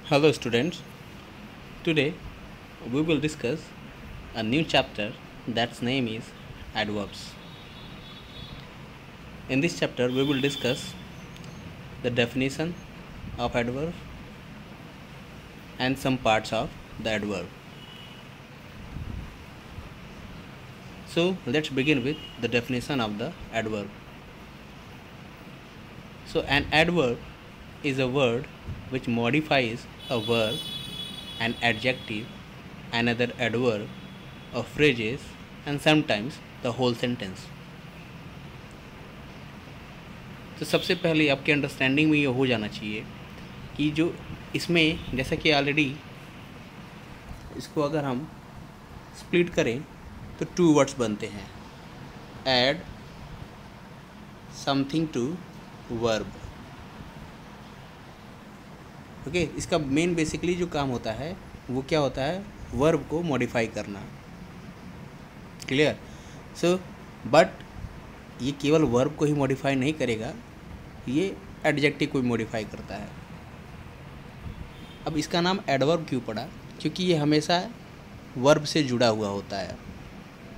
Hello, students. Today we will discuss a new chapter that's name is adverbs. In this chapter, we will discuss the definition of adverb and some parts of the adverb. So, let's begin with the definition of the adverb. So, an adverb is a word which modifies a verb, an adjective, another adverb, or phrases, and sometimes the whole sentence. तो सबसे पहले आपके understanding में ये हो जाना चाहिए कि जो इसमें जैसा कि ऑलरेडी इसको अगर हम स्प्लिट करें तो 2 वर्ड्स बनते हैं, add something to verb. Okay, इसका मेन बेसिकली जो काम होता है वो क्या होता है, वर्ब को मॉडिफाई करना। क्लियर? सो बट ये केवल वर्ब को ही मॉडिफाई नहीं करेगा, ये एडजेक्टिव को भी मॉडिफाई करता है। अब इसका नाम एडवर्ब क्यों पड़ा? क्योंकि ये हमेशा वर्ब से जुड़ा हुआ होता है।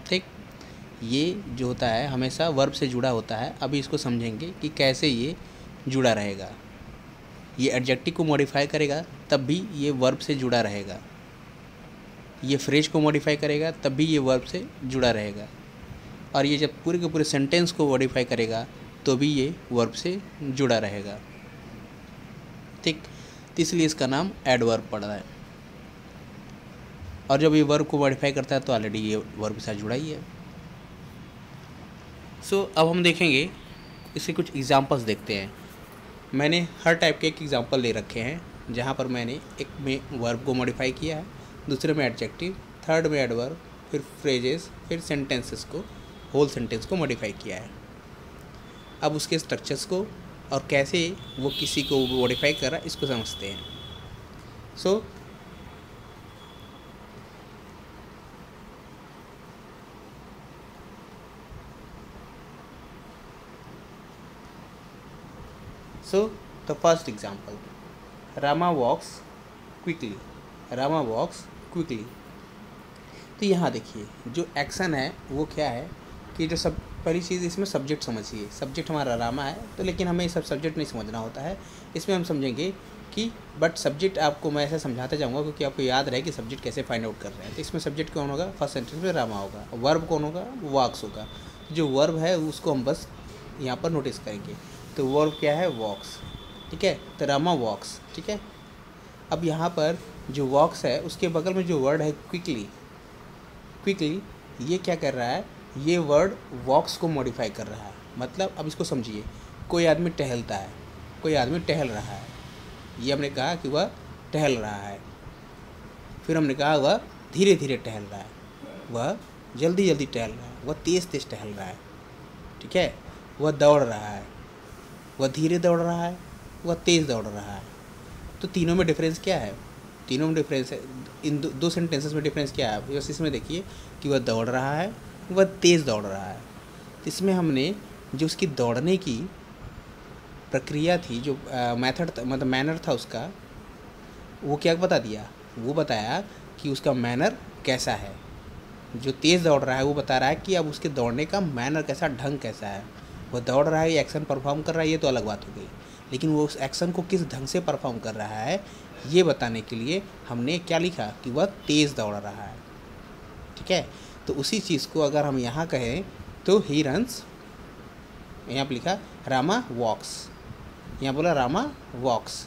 ठीक, ये जो होता है हमेशा वर्ब से जुड़ा होता है। अभी इसको समझेंगे कि कैसे ये जुड़ा रहेगा। ये एडजेक्टिव को मॉडिफाई करेगा तब भी ये वर्ब से जुड़ा रहेगा, ये फ्रेज को मॉडिफाई करेगा तब भी ये वर्ब से जुड़ा रहेगा, और ये जब पूरे के पूरे सेंटेंस को मॉडिफाई करेगा तो भी ये वर्ब से जुड़ा रहेगा। ठीक, तो इसलिए इसका नाम एडवर्ब पड़ रहा है। और जब ये वर्ब को मॉडिफाई करता है तो ऑलरेडी ये वर्ब के साथ जुड़ा ही है। सो अब हम देखेंगे, इसके कुछ एग्जांपल्स देखते हैं। मैंने हर टाइप के एक एग्जांपल ले रखे हैं, जहाँ पर मैंने एक में वर्ब को मॉडिफाई किया है, दूसरे में एडजेक्टिव, थर्ड में एडवर्ब, फिर फ्रेजेस, फिर सेंटेंसेस को, होल सेंटेंस को मॉडिफाई किया है। अब उसके स्ट्रक्चर्स को और कैसे वो किसी को मॉडिफाई कर रहा है इसको समझते हैं। So the first example, Rama walks quickly. Rama walks quickly. तो यहाँ देखिए जो एक्शन है वो क्या है कि जो सब पहली चीज़ इसमें सब्जेक्ट समझिए। सब्जेक्ट हमारा रामा है, तो लेकिन हमें सब सब्जेक्ट नहीं समझना होता है। इसमें हम समझेंगे कि बट सब्जेक्ट आपको मैं ऐसे समझाते जाऊँगा क्योंकि आपको याद रहे कि सब्जेक्ट कैसे फाइंड आउट कर रहे हैं। तो इसमें सब्जेक्ट कौन होगा? फर्स्ट सेंटेंस में रामा होगा। वर्ब कौन होगा? वॉक्स होगा। जो वर्ब है उसको हम बस यहाँ पर नोटिस करेंगे। तो वर्ब क्या है? वॉक्स। ठीक है, तो रामा वॉक्स। ठीक है, अब यहाँ पर जो वॉक्स है उसके बगल में जो वर्ड है क्विकली। क्विकली ये क्या कर रहा है? ये वर्ड वॉक्स को मॉडिफाई कर रहा है। मतलब अब इसको समझिए, कोई आदमी टहलता है, कोई आदमी टहल रहा है। ये हमने कहा कि वह टहल रहा है, फिर हमने कहा वह धीरे धीरे टहल रहा है, वह जल्दी जल्दी टहल रहा है, वह तेज़ तेज़ टहल रहा है। ठीक है, वह दौड़ रहा है, वह धीरे दौड़ रहा है, वह तेज़ दौड़ रहा है। तो तीनों में डिफरेंस क्या है? तीनों में डिफरेंस है, इन दो सेंटेंसेस में डिफरेंस क्या है? बस इसमें देखिए कि वह दौड़ रहा है, वह तेज़ दौड़ रहा है। तो इसमें हमने जो उसकी दौड़ने की प्रक्रिया थी, जो मेथड मतलब मैनर था उसका, वो क्या बता दिया? वो बताया कि उसका मैनर कैसा है। जो तेज़ दौड़ रहा है वो बता रहा है कि अब उसके दौड़ने का मैनर कैसा, ढंग कैसा है। वह दौड़ रहा है, ये एक्शन परफॉर्म कर रहा है, ये तो अलग बात हो गई, लेकिन वो उस एक्शन को किस ढंग से परफॉर्म कर रहा है ये बताने के लिए हमने क्या लिखा कि वह तेज़ दौड़ रहा है। ठीक है, तो उसी चीज़ को अगर हम यहाँ कहें तो ही रन्स, यहाँ पर लिखा रामा वॉक्स, यहाँ बोला रामा वॉक्स।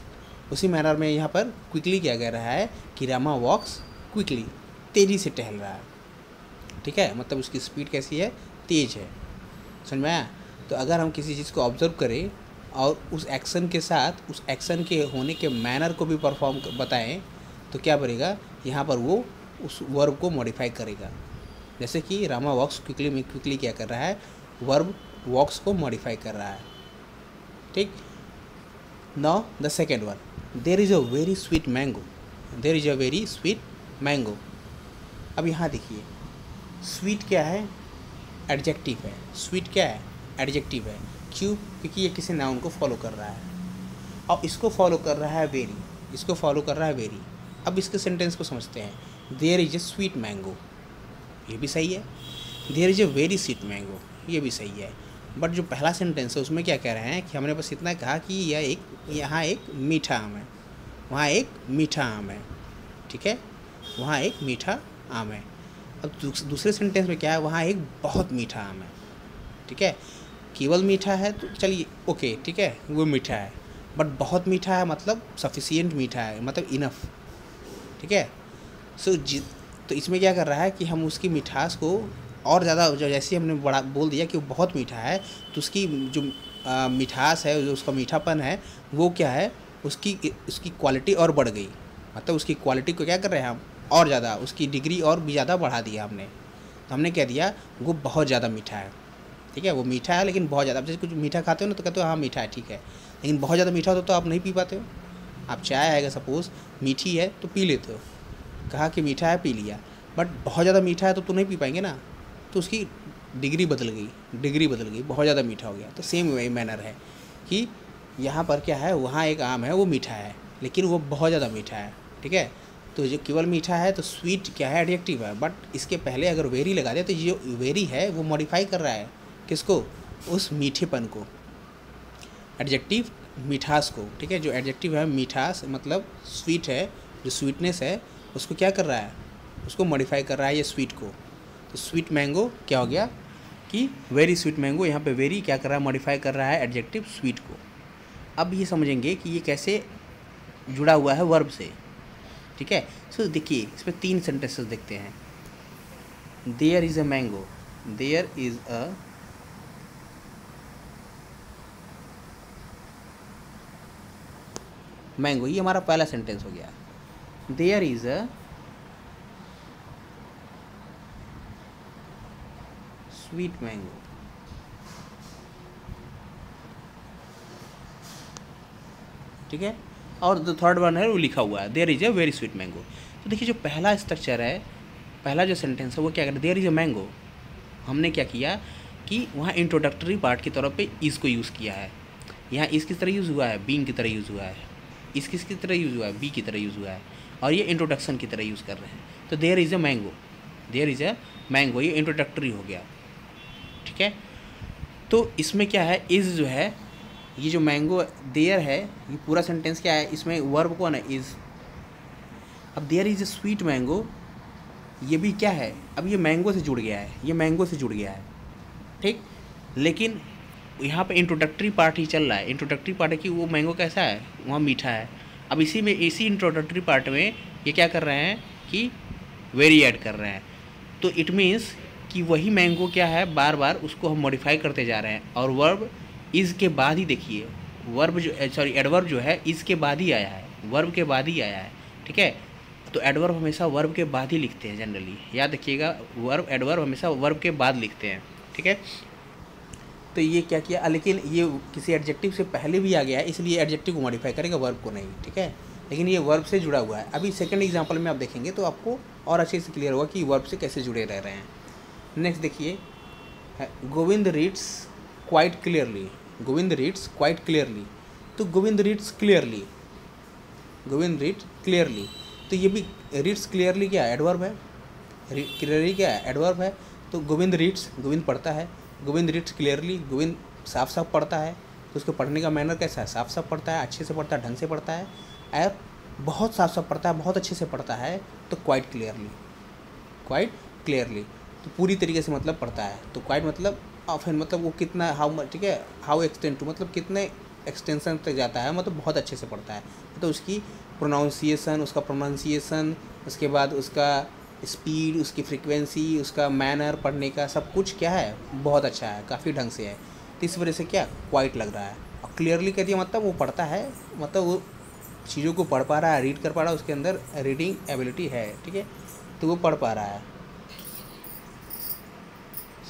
उसी मैनर में यहाँ पर क्विकली क्या कह रहा है कि रामा वॉक्स क्विकली, तेज़ी से टहल रहा है। ठीक है, मतलब उसकी स्पीड कैसी है? तेज़ है। समझ में आया? तो अगर हम किसी चीज़ को ऑब्जर्व करें और उस एक्शन के साथ उस एक्शन के होने के मैनर को भी परफॉर्म बताएं तो क्या बनेगा? यहाँ पर वो उस वर्ब को मॉडिफाई करेगा। जैसे कि रामा वॉक्स क्विकली में क्विकली क्या कर रहा है? वर्ब वॉक्स को मॉडिफाई कर रहा है। ठीक, now the second one, there is a very sweet mango. There is a very sweet mango. अब यहाँ देखिए स्वीट क्या है? एडजेक्टिव है। स्वीट क्या है? एडजेक्टिव है। क्यों? क्योंकि ये किसी नाउन को फॉलो कर रहा है और इसको फॉलो कर रहा है वेरी। इसको फॉलो कर रहा है वेरी। अब इसके सेंटेंस को समझते हैं। There is a sweet mango, ये भी सही है। There is a very sweet mango, ये भी सही है। बट जो पहला सेंटेंस है उसमें क्या कह रहे हैं कि हमने बस इतना कहा कि यहाँ एक मीठा आम है, वहाँ एक मीठा आम है, ठीक है, वहाँ एक मीठा आम है। अब दूसरे सेंटेंस में क्या है, वहाँ एक बहुत मीठा आम है, ठीक है। केवल मीठा है तो चलिए ओके, ठीक है, वो मीठा है, बट बहुत मीठा है मतलब सफिशिएंट मीठा है, मतलब इनफ, ठीक है। तो इसमें क्या कर रहा है कि हम उसकी मिठास को और ज़्यादा, जैसे हमने बड़ा बोल दिया कि वो बहुत मीठा है, तो उसकी जो मिठास है, जो उसका मीठापन है, वो क्या है, उसकी क्वालिटी और बढ़ गई। मतलब उसकी क्वालिटी को क्या कर रहे हैं हम, और ज़्यादा उसकी डिग्री और भी ज़्यादा बढ़ा दिया हमने। तो हमने कह दिया वो बहुत ज़्यादा मीठा है, ठीक है, वो मीठा है लेकिन बहुत ज़्यादा। अब जैसे कुछ मीठा खाते हो ना तो कहते हो हाँ मीठा है, ठीक है, लेकिन बहुत ज़्यादा मीठा होता तो आप नहीं पी पाते हो। आप चाय आएगा सपोज़ मीठी है तो पी लेते हो, कहा कि मीठा है पी लिया, बट बहुत ज़्यादा मीठा है तो नहीं पी पाएंगे ना, तो उसकी डिग्री बदल गई, बहुत ज़्यादा मीठा हो गया। तो सेम वही मैनर है कि यहाँ पर क्या है, वहाँ एक आम है वो मीठा है लेकिन वो बहुत ज़्यादा मीठा है, ठीक है। तो जो केवल मीठा है तो स्वीट क्या है, एडजेक्टिव है, बट इसके पहले अगर वेरी लगा दे तो जो वेरी है वो मॉडिफाई कर रहा है किसको, उस मीठेपन को, एडजेक्टिव मिठास को, ठीक है। जो एडजेक्टिव है मिठास मतलब स्वीट है, जो स्वीटनेस है उसको क्या कर रहा है, उसको मॉडिफाई कर रहा है ये स्वीट को। तो स्वीट मैंगो क्या हो गया कि वेरी स्वीट मैंगो, यहाँ पे वेरी क्या कर रहा है, मॉडिफाई कर रहा है एडजेक्टिव स्वीट को। अब ये समझेंगे कि ये कैसे जुड़ा हुआ है वर्ब से, ठीक है। सो देखिए इस पर 3 सेंटेंसेस देखते हैं। There is a mango, there is a mango, ये हमारा पहला सेंटेंस हो गया। There is a sweet mango, ठीक है। और जो थर्ड वन है वो लिखा हुआ है there is a very sweet mango. तो देखिए जो पहला स्ट्रक्चर है, पहला जो सेंटेंस है वो क्या कर रहा है, देयर इज़ अ मैंगो, हमने क्या किया कि वहाँ इंट्रोडक्टरी पार्ट की तौर पे इज़ को यूज़ किया है। यहाँ इस किस तरह यूज़ हुआ है, बीइंग की तरह यूज़ हुआ है, इस किस तरह यूज़ हुआ है, बी की तरह यूज़ हुआ है, और ये इंट्रोडक्शन की तरह यूज़ कर रहे हैं। तो there is a mango, there is a mango, ये इंट्रोडक्टरी हो गया, ठीक है। तो इसमें क्या है, इज़ जो है, ये जो मैंगो देयर है, ये पूरा सेंटेंस क्या है, इसमें वर्ब कौन है, इज़। अब there is a sweet mango, ये भी क्या है, अब ये मैंगो से जुड़ गया है, ये मैंगो से जुड़ गया है, ठीक। लेकिन यहाँ पे इंट्रोडक्टरी पार्ट ही चल रहा है। इंट्रोडक्टरी पार्ट है कि वो मैंगो कैसा है, वहाँ मीठा है। अब इसी इंट्रोडक्टरी पार्ट में ये क्या कर रहे हैं कि वेरी ऐड कर रहे हैं। तो इट मीन्स कि वही मैंगो क्या है, बार बार उसको हम मॉडिफाई करते जा रहे हैं। और वर्ब इज़ के बाद ही देखिए, वर्ब जो एडवर्ब जो है इज़ के बाद ही आया है, वर्ब के बाद ही आया है, ठीक है। तो एडवर्ब हमेशा वर्ब के बाद ही लिखते हैं जनरली, याद रखिएगा, एडवर्ब हमेशा वर्ब के बाद लिखते हैं, ठीक है। तो ये क्या किया, लेकिन ये किसी एडजेक्टिव से पहले भी आ गया है, इसलिए एडजेक्टिव को मॉडिफाई करेगा, वर्ब को नहीं, ठीक है। लेकिन ये वर्ब से जुड़ा हुआ है। अभी सेकंड एग्जांपल में आप देखेंगे तो आपको और अच्छे से क्लियर होगा कि वर्ब से कैसे जुड़े रह रहे हैं। नेक्स्ट देखिए, Govind reads quite clearly, Govind reads quite clearly, तो Govind reads clearly, Govind read clearly, तो ये भी रीड्स क्लियरली क्या है, एडवर्ब है, क्लियरली क्या है, एडवर्ब है। तो गोविंद रीड्स, गोविंद पढ़ता है, गोविंद रीड्स क्लियरली, गोविंद साफ साफ पढ़ता है, तो उसको पढ़ने का मैनर कैसा है, साफ साफ पढ़ता है, अच्छे से पढ़ता है, ढंग से पढ़ता है, और बहुत साफ साफ पढ़ता है, बहुत अच्छे से पढ़ता है, तो क्वाइट क्लियरली, क्वाइट क्लियरली, तो पूरी तरीके से मतलब पढ़ता है। तो क्वाइट मतलब ऑफन, मतलब वो कितना, हाउ मच, ठीक है, हाउ एक्सटेंड टू, मतलब कितने एक्सटेंशन तक जाता है, मतलब बहुत अच्छे से पढ़ता है। तो उसकी प्रोनाउंसिएशन, उसका प्रोनाउंसिएशन, उसके बाद उसका स्पीड, उसकी फ्रीक्वेंसी, उसका मैनर पढ़ने का सब कुछ क्या है, बहुत अच्छा है, काफ़ी ढंग से है। तो इस वजह से क्या क्वाइट लग रहा है। और क्लियरली कह दिया मतलब वो पढ़ता है, मतलब वो चीज़ों को पढ़ पा रहा है, रीड कर पा रहा है, उसके अंदर रीडिंग एबिलिटी है, ठीक है, तो वो पढ़ पा रहा है।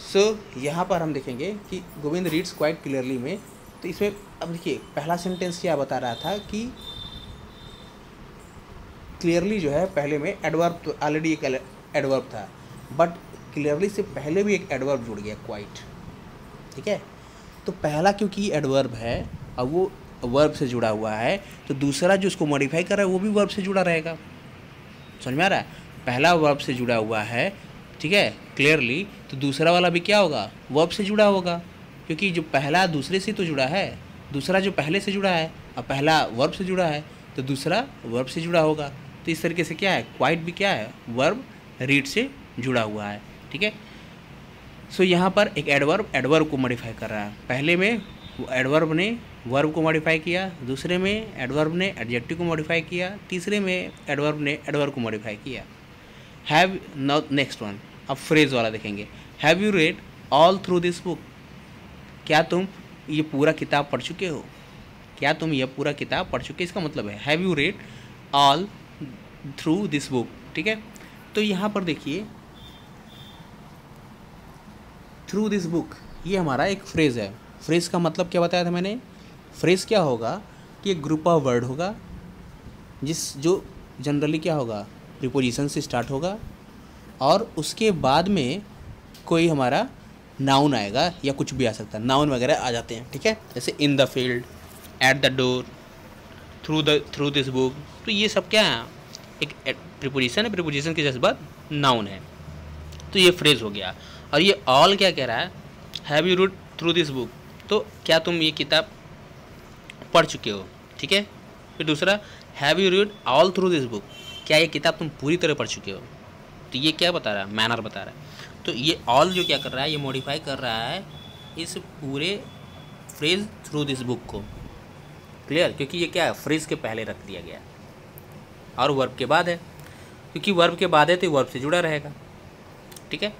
सो यहाँ पर हम देखेंगे कि गोविंद रीड्स क्वाइट क्लियरली में, तो इसमें अब देखिए पहला सेंटेंस क्या बता रहा था कि क्लियरली जो है पहले में एडवर्ब, तो ऑलरेडी एक एडवर्ब था, बट क्लियरली से पहले भी एक एडवर्ब जुड़ गया क्वाइट, ठीक है। तो पहला क्योंकि एडवर्ब है, अब वो वर्ब से जुड़ा हुआ है तो दूसरा जो उसको मॉडिफाई कर रहा है वो भी वर्ब से जुड़ा रहेगा। समझ में आ रहा है? पहला वर्ब से जुड़ा हुआ है, ठीक है, क्लियरली, तो दूसरा वाला भी क्या होगा, वर्ब से जुड़ा होगा, क्योंकि जो पहला दूसरे से तो जुड़ा है, दूसरा जो पहले से जुड़ा है, अब पहला वर्ब से जुड़ा है तो दूसरा वर्ब से जुड़ा होगा। तो इस तरीके से क्या है, क्वाइट भी क्या है, वर्ब रीड से जुड़ा हुआ है, ठीक है। सो यहाँ पर एक एडवर्ब को मॉडिफाई कर रहा है। पहले में एडवर्ब ने वर्ब को मॉडिफाई किया, दूसरे में एडवर्ब ने एडजेक्टिव को मॉडिफाई किया, तीसरे में एडवर्ब ने एडवर्ब को मॉडिफाई किया। हैव नाउ नेक्स्ट वन, अब फ्रेज वाला देखेंगे। Have you read all through this book? क्या तुम ये पूरा किताब पढ़ चुके हो? क्या तुम यह पूरा किताब पढ़ चुके? इसका मतलब है have you read all through this book, ठीक है। तो यहाँ पर देखिए थ्रू दिस बुक, ये हमारा एक फ्रेज़ है। फ्रेज़ का मतलब क्या बताया था मैंने? फ्रेज़ क्या होगा कि एक ग्रुप ऑफ वर्ड होगा जो जनरली क्या होगा, प्रीपोजिशन से स्टार्ट होगा और उसके बाद में कोई हमारा नाउन आएगा या कुछ भी आ सकता है, नाउन वगैरह आ जाते हैं, ठीक है। जैसे in the field, at the door, through this book, तो ये सब क्या है, एक प्रीपोजिशन है, प्रीपोजिशन के जैसे बाद नाउन है, तो ये फ्रेज़ हो गया। और ये ऑल क्या कह रहा है, have you read through this book, तो क्या तुम ये किताब पढ़ चुके हो, ठीक है। फिर दूसरा have you read all through this book, क्या ये किताब तुम पूरी तरह पढ़ चुके हो, तो ये क्या बता रहा है, मैनर बता रहा है। तो ये ऑल जो क्या कर रहा है, ये मॉडिफाई कर रहा है इस पूरे फ्रेज थ्रू दिस बुक को, क्लियर, क्योंकि ये क्या है, फ्रेज के पहले रख दिया गया और वर्ब के बाद है, क्योंकि वर्ब के बाद है तो वर्ब से जुड़ा रहेगा, ठीक है।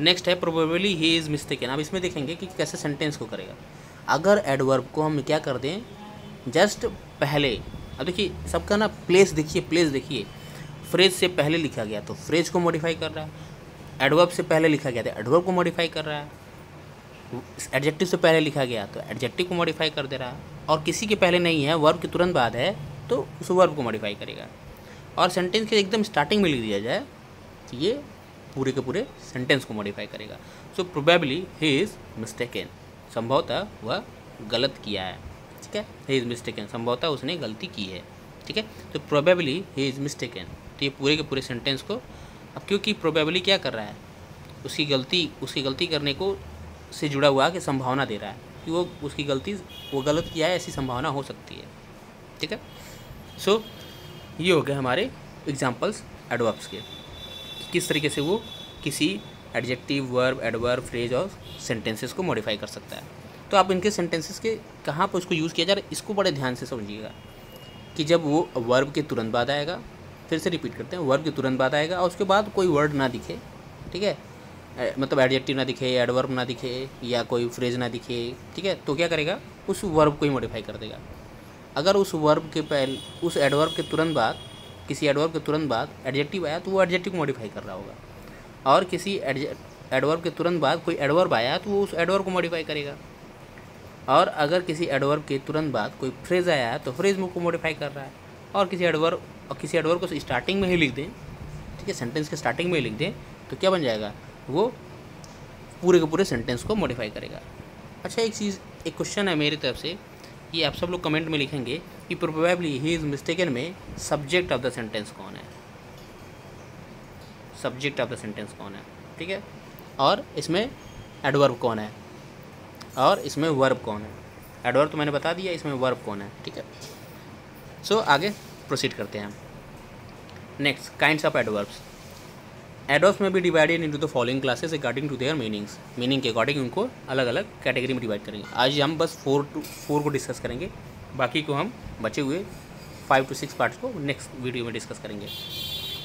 नेक्स्ट है प्रोबेबली ही इज़ मिस्टेकन। अब इसमें देखेंगे कि कैसे सेंटेंस को करेगा। अगर एडवर्ब को हम क्या कर दें, जस्ट पहले, अब देखिए सबका ना प्लेस देखिए, फ्रेज से पहले लिखा गया तो फ्रेज को मॉडिफाई कर रहा है, एडवर्ब से पहले लिखा गया तो एडवर्ब को मॉडिफाई कर रहा है, एडजेक्टिव से पहले लिखा गया तो एडजेक्टिव को मॉडिफाई कर दे रहा है, और किसी के पहले नहीं है, वर्ब के तुरंत बाद है तो उस वर्ब को मॉडिफाई करेगा। और सेंटेंस के एकदम स्टार्टिंग में लिख दिया जाए तो ये पूरे के पूरे सेंटेंस को मॉडिफाई करेगा। So probably he is mistaken, संभवतः वह गलत किया है, ठीक है। ही इज़ मिस्टेकन, संभवतः उसने गलती की है, ठीक है। तो प्रोबेबली ही इज़ मिस्टेकन, तो ये पूरे के पूरे सेंटेंस को, अब क्योंकि प्रोबेबली क्या कर रहा है, उसकी गलती करने को से जुड़ा हुआ कि संभावना दे रहा है कि वो गलत किया है, ऐसी संभावना हो सकती है, ठीक है। सो ये हो गए हमारे एग्जाम्पल्स एडवर्ब्स के, किस तरीके से वो किसी एडजेक्टिव, वर्ब, एडवर्ब, फ्रेज और सेंटेंसेस को मॉडिफाई कर सकता है। तो आप इनके सेंटेंसेस के कहाँ पर उसको यूज़ किया जा रहा है, इसको बड़े ध्यान से समझिएगा कि जब वो वर्ब के तुरंत बाद आएगा, फिर से रिपीट करते हैं, वर्ब के तुरंत बाद आएगा और उसके बाद कोई वर्ड ना दिखे, ठीक है, मतलब एडजेक्टिव ना दिखे, एडवर्ब ना दिखे या कोई फ्रेज ना दिखे, ठीक है, तो क्या करेगा, उस वर्ब को ही मॉडिफाई कर देगा। अगर उस वर्ब के पहले, उस एडवर्ब के तुरंत बाद, किसी एडवर्ब के तुरंत बाद एडजेक्टिव आया तो वो एडजेक्टिव को मॉडिफाई कर रहा होगा, और किसी एडवर्ब के तुरंत बाद कोई एडवर्ब आया तो वो उस एडवर्ब को मॉडिफाई करेगा, और अगर किसी एडवर्ब के तुरंत बाद कोई फ्रेज आया तो फ्रेज को मॉडिफाई कर रहा है, और किसी एडवर्ब को स्टार्टिंग में ही लिख दें, ठीक है, सेंटेंस के स्टार्टिंग में ही लिख दें तो क्या बन जाएगा, वो पूरे के पूरे सेंटेंस को मॉडिफाई करेगा। अच्छा, एक क्वेश्चन है मेरी तरफ से, ये आप सब लोग कमेंट में लिखेंगे कि प्रोबेबली ही इज़ मिस्टेकन में सब्जेक्ट ऑफ द सेंटेंस कौन है, सब्जेक्ट ऑफ द सेंटेंस कौन है, ठीक है, और इसमें एडवर्ब कौन है, और इसमें वर्ब कौन है। एडवर्ब तो मैंने बता दिया, इसमें वर्ब कौन है, ठीक है। सो आगे प्रोसीड करते हैं हम। Next, kinds of adverbs. Adverbs में भी divided into the following classes according to their meanings, meaning के अकॉर्डिंग उनको अलग अलग कैटेगरी में डिवाइड करेंगे। आज हम बस 4 को डिस्कस करेंगे, बाकी को हम बचे हुए 5 to 6 पार्ट्स को नेक्स्ट वीडियो में डिस्कस करेंगे।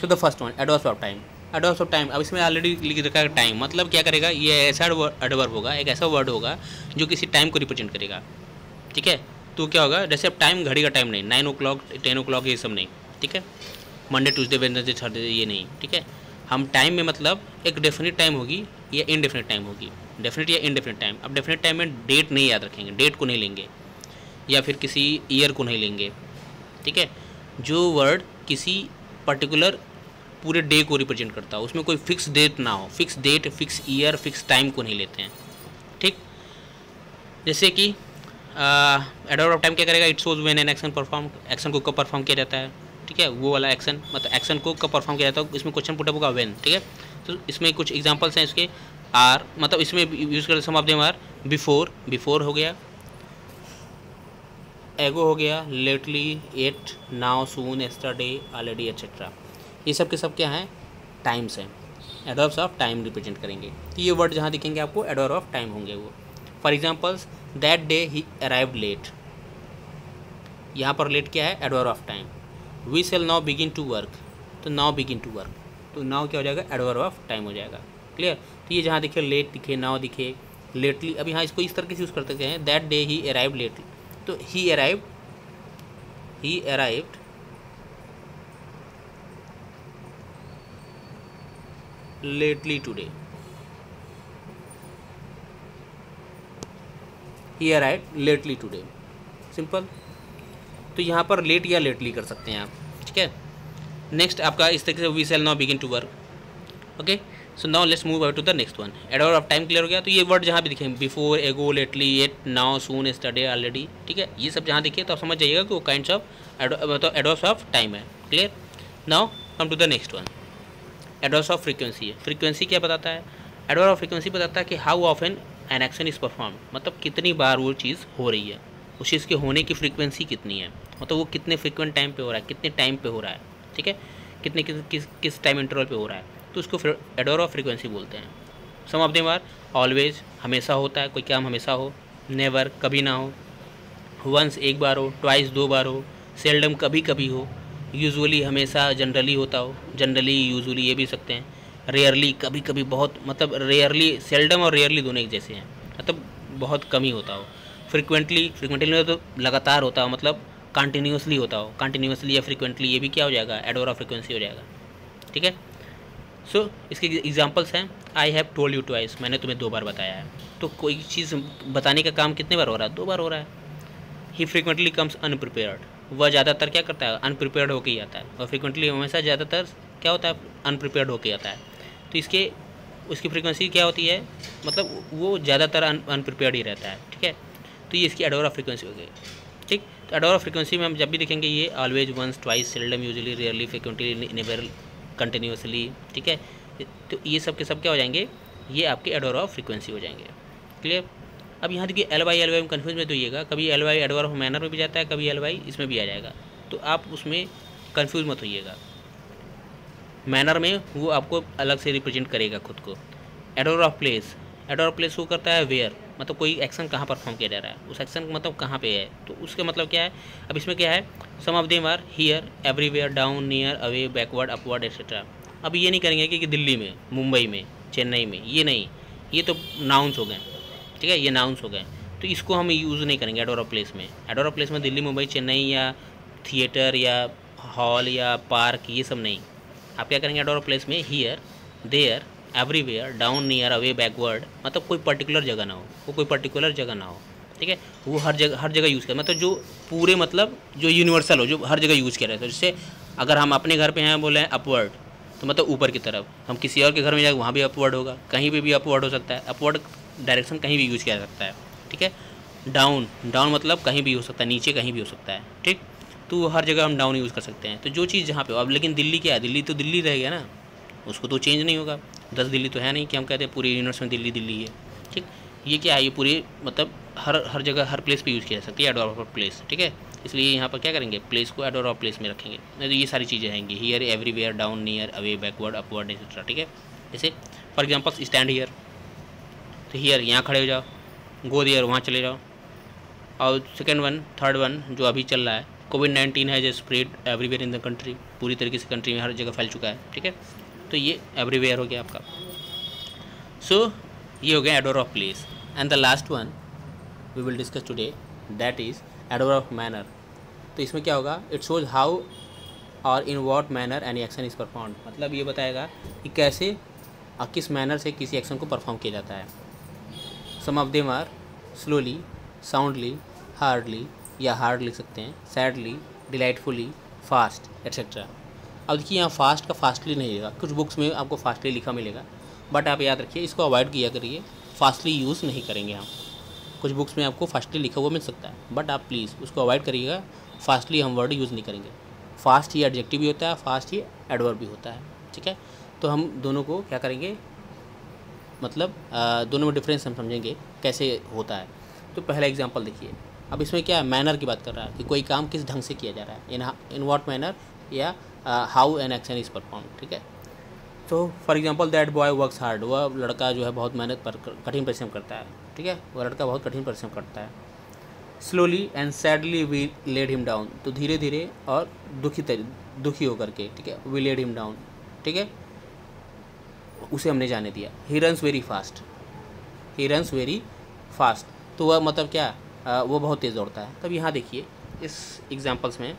सो the first one, adverbs of time. Adverbs of time, अब इसमें ऑलरेडी लिख रखा है टाइम, मतलब क्या करेगा, ये ऐसा एडवर्ब होगा, एक ऐसा वर्ड होगा जो किसी टाइम को रिप्रेजेंट करेगा, ठीक है। तो क्या होगा, जैसे अब टाइम घड़ी का टाइम नहीं, 9 o'clock 10 o'clock ये सब नहीं, ठीक है, मंडे ट्यूसडे वेडनेसडे थर्सडे ये नहीं, ठीक है। हम टाइम में मतलब एक डेफिनेट टाइम होगी या इनडेफिनेट टाइम होगी, डेफिनेट या इनडेफिनेट टाइम। अब डेफिनेट टाइम में डेट नहीं याद रखेंगे, डेट को नहीं लेंगे या फिर किसी ईयर को नहीं लेंगे, ठीक है। जो वर्ड किसी पर्टिकुलर पूरे डे को रिप्रेजेंट करता हो, उसमें कोई फिक्स डेट ना हो, fix date, fix year, fix time को नहीं लेते हैं, ठीक। जैसे कि एडवर्ब ऑफ टाइम क्या करेगा, it shows when an action perform, action को कब परफॉर्म किया जाता है, ठीक है, वो वाला एक्शन, मतलब एक्शन को कब परफॉर्म किया जाता है, इसमें क्वेश्चन पुटअप होगा व्हेन, ठीक है। तो इसमें कुछ एग्जांपल्स हैं इसके, आर मतलब इसमें यूज़ कर some of them are before, before हो गया, एगो हो गया, lately, at, now, soon, yesterday, already etcetera. ये सब के सब क्या हैं, टाइम्स हैं, एडवर्ब्स ऑफ टाइम रिप्रेजेंट करेंगे। तो ये वर्ड जहाँ दिखेंगे आपको एडवर्ब ऑफ टाइम होंगे वो। For examples, that day he arrived late, यहाँ पर लेट क्या है, adverb of time. We shall now begin to work, तो नाउ बिगिन टू वर्क, तो नाउ क्या हो जाएगा, एडवर्ब ऑफ टाइम हो जाएगा। क्लियर। तो ये जहाँ दिखे लेट दिखे, नाउ दिखे, लेटली, अब यहाँ इसको इस तरह से यूज़ कर सकते हैं, that day he arrived late, तो ही अराइव्ड लेटली टुडे, ही अराइव्ड लेटली टुडे, सिंपल। तो यहाँ पर लेट या लेटली कर सकते हैं आप, ठीक है। नेक्स्ट आपका इस तरीके से, we shall now begin to work, okay. So now let's move out to the next one. Adverb of time clear हो गया। तो ये वर्ड जहाँ भी दिखेंगे, बिफोर, एगो, lately, at, now, soon, yesterday, already, ठीक है, ये सब जहाँ दिखे तो आप समझ जाइएगा कि वो काइंड्स ऑफ मतलब एडवर्ब्स ऑफ टाइम है। Clear. Now come to the next one, adverbs of frequency है। फ्रीक्वेंसी क्या बताता है, एडवर्ब ऑफ फ्रीक्वेंसी बताता है कि how often an action is perform, मतलब कितनी बार वो चीज़ हो रही है, उस चीज़ के होने की फ्रीक्वेंसी कितनी है, मतलब वो कितने फ्रीक्वेंट टाइम पे हो रहा है, कितने टाइम पे हो रहा है, ठीक है, कितने किस टाइम इंटरवल पे हो रहा है, तो उसको एडवर्ब ऑफ फ्रीक्वेंसी बोलते हैं। सम ऑफ देम आर ऑलवेज, हमेशा होता है, कोई काम हमेशा हो, नेवर, कभी ना हो, वंस, एक बार हो, ट्वाइस, दो बार हो, सेल्डम, कभी कभी हो, यूजुअली, हमेशा, जनरली होता हो, जनरली, यूजुअली ये भी सकते हैं, रेयरली, कभी कभी बहुत, मतलब रेयरली, सेल्डम और रेयरली दोनों एक जैसे हैं, मतलब बहुत कम ही होता हो। फ्रिक्वेंटली, फ्रिक्वेंटली में तो लगातार होता हो, मतलब कंटिन्यूसली होता हो, कंटिन्यूसली या फ्रिक्वेंटली, ये भी क्या हो जाएगा, एडवर्ब ऑफ फ्रीक्वेंसी हो जाएगा, ठीक है। सो इसके एग्जांपल्स हैं, I have told you twice, मैंने तुम्हें 2 बार बताया है, तो कोई चीज़ बताने का काम कितने बार हो रहा है, 2 बार हो रहा है। ही फ्रिक्वेंटली कम्स अनप्रिपेयर्ड, वह ज़्यादातर क्या करता है, अनप्रिपेयर्ड होकर ही आता है, और फ्रिक्वेंटली हमेशा ज़्यादातर क्या होता है, अनप्रिपेयर्ड होकर आता है। तो इसके उसकी फ्रीक्वेंसी क्या होती है, मतलब वो ज़्यादातर अनप्रिपेयर्ड ही रहता है, ठीक है। तो ये इसकी एडवर्ब ऑफ फ्रीक्वेंसी हो गई, ठीक। तो एडवर्ब ऑफ फ्रीक्वेंसी में हम जब भी देखेंगे ये always, once, twice, seldom, usually, rarely, frequently, never, continuously, ठीक है। तो ये सब के सब क्या हो जाएंगे, ये आपके एडवर्ब ऑफ फ्रीक्वेंसी हो जाएंगे। क्लियर। अब यहाँ देखिए एल वाई में कन्फ्यूज में होइएगा, कभी L Y adverb of manner में भी जाता है, कभी एल वाई इसमें भी आ जाएगा, तो आप उसमें कन्फ्यूज मत होइएगा। मैनर में वो आपको अलग से रिप्रेजेंट करेगा खुद को। Adverb of place, adverb place वो करता है वेयर, मतलब कोई एक्शन कहाँ परफॉर्म किया जा रहा है, उस एक्शन मतलब कहाँ पे है, तो उसका मतलब क्या है। अब इसमें क्या है, some of them are here, everywhere, down, near, away, backward, upward, etcetera. अब ये नहीं करेंगे कि दिल्ली में, मुंबई में, चेन्नई में, ये नहीं, ये तो नाउन्स हो गए, ठीक है, ये नाउन्स हो गए, तो इसको हम यूज़ नहीं करेंगे एडवर्ब ऑफ प्लेस में। एडवर्ब ऑफ प्लेस में दिल्ली, मुंबई, चेन्नई या थिएटर या हॉल या पार्क, ये सब नहीं। आप क्या करेंगे एडवर्ब ऑफ प्लेस में, here, there, everywhere, down, near, away, backward, मतलब कोई पर्टिकुलर जगह ना हो, वो कोई पर्टिकुलर जगह ना हो, ठीक है, वो हर जगह यूज़ करें, मतलब जो पूरे, मतलब जो यूनिवर्सल हो, जो हर जगह यूज़ किया रहता है। जैसे अगर हम अपने घर पे हैं, बोले हैं अपवर्ड, तो मतलब ऊपर की तरफ, हम किसी और के घर में जाएंगे वहाँ भी अपवर्ड होगा, कहीं पे भी अपवर्ड हो सकता है, अपवर्ड डायरेक्शन कहीं भी यूज़ किया जा सकता है, ठीक है। डाउन, डाउन मतलब कहीं भी हो सकता है, नीचे कहीं भी हो सकता है, ठीक, तो हर जगह हम डाउन यूज़ कर सकते हैं। तो जो चीज़ जहाँ पे हो, अब लेकिन दिल्ली क्या है, दिल्ली तो दिल्ली रहेगा ना, उसको तो चेंज नहीं होगा। 10 दिल्ली तो है नहीं कि हम कहते हैं पूरे यूनिवर्स में दिल्ली दिल्ली है, ठीक। ये क्या है, ये पूरे मतलब हर जगह, हर प्लेस पे यूज़ किया जा सकती है एडवर्ब ऑफ प्लेस, ठीक है। इसलिए यहाँ पर क्या करेंगे, प्लेस को एडवर्ब ऑफ प्लेस में रखेंगे। नहीं तो ये सारी चीज़ें आएंगी, here, everywhere, down, near, away, backward, upward, etcetera, ठीक है। जैसे फॉर एग्जाम्पल स्टैंड हियर, तो हियर यहाँ खड़े हो जाओ, गो देयर वहाँ चले जाओ। और सेकेंड वन, थर्ड वन जो अभी चल रहा है, कोविड-19 है जो spread everywhere in the country, पूरी तरीके से कंट्री में हर जगह फैल चुका है, ठीक है। तो ये एवरीवेयर हो गया आपका। सो ये हो गया adverb of place. And the last one we will discuss today, that is adverb of manner. तो इसमें क्या होगा, इट शोज हाउ और in what manner any action is performed, मतलब ये बताएगा कि कैसे और किस मैनर से किसी एक्शन को परफॉर्म किया जाता है। Some of them are slowly, soundly, hardly या हार्ड लिख सकते हैं, सैडली, डिलाइटफुली, फास्ट, एट्सेट्रा। अब देखिए यहाँ फास्ट का फास्टली नहीं रहेगा, कुछ बुक्स में आपको फास्टली लिखा मिलेगा, बट आप याद रखिए इसको अवॉइड किया करिए, फास्टली यूज़ नहीं करेंगे हम, कुछ बुक्स में आपको फास्टली लिखा हुआ मिल सकता है, बट आप प्लीज़ उसको अवॉइड करिएगा। फास्टली हम वर्ड यूज़ नहीं करेंगे। फास्ट ही एडजेक्टिव भी होता है, फास्ट ही एडवर्ब भी होता है, ठीक है। तो हम दोनों को क्या करेंगे, मतलब दोनों में डिफरेंस हम समझेंगे कैसे होता है। तो पहला एग्जांपल देखिए, अब इसमें क्या है, मैनर की बात कर रहा है कि कोई काम किस ढंग से किया जा रहा है, इन व्हाट मैनर, या how an action is perform, ठीक है। तो for example that boy works hard, वह लड़का जो है बहुत मेहनत पर कठिन परिश्रम करता है, ठीक है, वह लड़का बहुत कठिन परिश्रम करता है। Slowly and sadly we laid him down, तो धीरे धीरे और दुखी होकर के, ठीक है, वी लेड हिम डाउन, ठीक है, उसे हमने जाने दिया। He runs very fast, he runs very fast, तो वह मतलब क्या, वो बहुत तेज़ दौड़ता है। तब यहाँ देखिए इस एग्जांपल्स में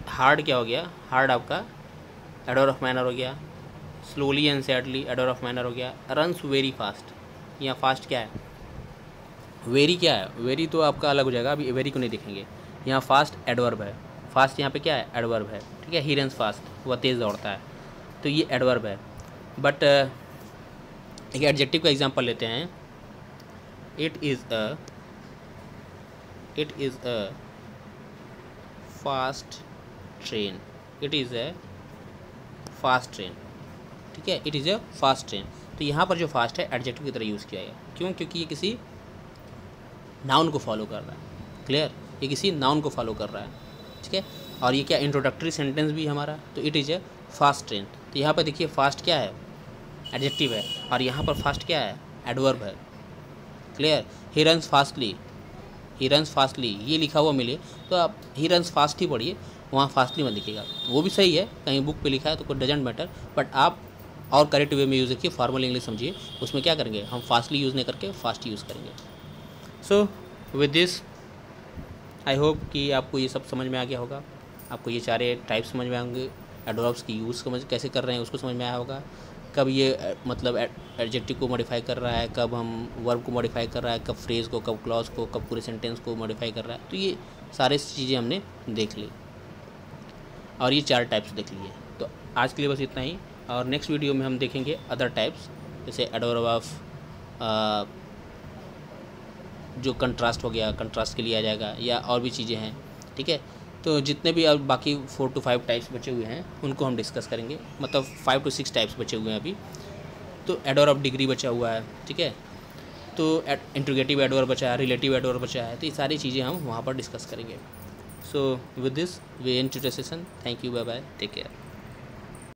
हार्ड क्या हो गया, हार्ड आपका एडवर ऑफ मैनर हो गया, slowly and sadly एडवर of manner हो गया, रन्स वेरी फास्ट, यहाँ फास्ट क्या है, वेरी क्या है, वेरी तो आपका अलग हो जाएगा, अभी वेरी को नहीं देखेंगे। यहाँ फास्ट एडवर्ब है, फास्ट यहाँ पे क्या है, एडवर्ब है, ठीक है। ही रन्स फास्ट, वह तेज़ दौड़ता है, तो ये एडवर्ब है। बट एक एडजेक्टिव का एग्जांपल लेते हैं, it is a fast train, it is a fast train, ठीक है, it is a fast train. तो यहाँ पर जो फास्ट है एडजेक्टिव की तरह यूज़ किया गया, क्यों, क्योंकि ये किसी नाउन को फॉलो कर रहा है, क्लियर, ये किसी नाउन को फॉलो कर रहा है, ठीक है। और ये क्या इंट्रोडक्टरी सेंटेंस भी हमारा, तो it is a fast train. तो यहाँ पर देखिए फास्ट क्या है, एडजेक्टिव है, और यहाँ पर फास्ट क्या है, एडवर्ब है, clear. He runs fastly, he runs fastly ये लिखा हुआ मिले तो आप ही रन्स फास्ट ही पढ़िए, वहाँ फास्टली मत लिखिएगा। वो भी सही है, कहीं बुक पे लिखा है तो कोई डजेंट मैटर, बट आप और करेक्ट वे में यूज़ रखिए, फॉर्मल इंग्लिश समझिए, उसमें क्या करेंगे हम फास्टली यूज़ नहीं करके फास्ट यूज़ करेंगे। So with this I hope कि आपको ये सब समझ में आ गया होगा, आपको ये सारे टाइप समझ में आएंगे, एडवर्ब्स की यूज़ समझ कैसे कर रहे हैं उसको समझ में आया होगा, कब ये मतलब एडजेक्टिव को मॉडिफाई कर रहा है, कब हम वर्ब को मॉडिफाई कर रहा है, कब फ्रेज़ को, कब क्लॉज को, कब पूरे सेंटेंस को मॉडिफाई कर रहा है। तो ये सारे चीज़ें हमने देख ली और ये 4 टाइप्स देख लिए। तो आज के लिए बस इतना ही, और नेक्स्ट वीडियो में हम देखेंगे अदर टाइप्स, जैसे एडवर्ब ऑफ जो कंट्रास्ट हो गया, कंट्रास्ट के लिए आ जाएगा, या और भी चीज़ें हैं, ठीक है। तो जितने भी अब बाकी 4 to 5 टाइप्स बचे हुए हैं उनको हम डिस्कस करेंगे, मतलब 5 to 6 टाइप्स बचे हुए हैं अभी। तो एडवर्ब ऑफ डिग्री बचा हुआ है, ठीक है, तो इंट्रोगेटिव एडवर्ब बचा है, रिलेटिव एडवर्ब बचा है, तो ये सारी चीज़ें हम वहाँ पर डिस्कस करेंगे। So with this we end today session, thank you, bye bye, take care.